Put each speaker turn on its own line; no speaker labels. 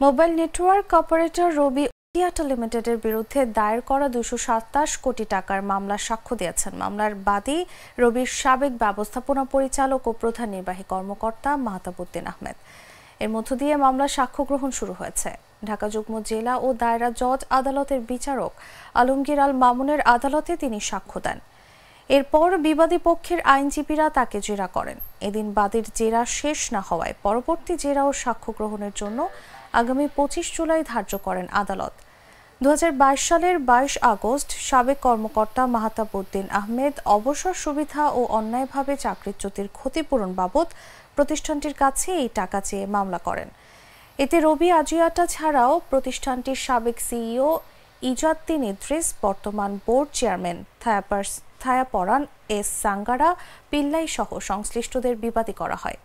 Mobile network operator রবি Axiata লিমিটেডের বিরুদ্ধে দায়ের করা 227 কোটি টাকার মামলার সাক্ষ্য দিয়েছেন মামলার বাদী রবির সাবেক ব্যবস্থাপনা পরিচালক ও প্রধান নির্বাহী কর্মকর্তা মাহতাবউদ্দিন আহমেদ। এর মধ্য দিয়ে মামলার সাক্ষ্য গ্রহণ শুরু হয়েছে। ঢাকা যুগ্ম জেলা ও দায়রা জজ আদালতের বিচারক আলমগীর আল মামুনের আদালতে তিনি সাক্ষ্য দেন। এরপর বিবাদী পক্ষের আইনজীবীরা তাকে জেরা করেন। এদিন বাদীর জেরা শেষ না হওয়ায় পরবর্তী জেরা ও সাক্ষ্য গ্রহণের জন্য আগামী 25 জুলাই ধার্য করেন আদালত। 2022 সালের 22 আগস্ট সাবেক কর্মকর্তা মাহতাবউদ্দিন আহমেদ অবসর সুবিধা ও অন্যায়ভাবে চাকরিচ্যুতির ক্ষতিপূরণ বাবদ প্রতিষ্ঠানটির কাছে এই টাকা চেয়ে মামলা করেন। এতে রবি আজিয়াটা ছাড়াও প্রতিষ্ঠানটির সাবেক সিইও ইজাদ্দিন ইদ্রিস, বর্তমান বোর্ড চেয়ারম্যান থায়াপরান এস সাঙ্গারা পিল্লাই সহ সংশ্লিষ্টদের বিবাদী করা হয়।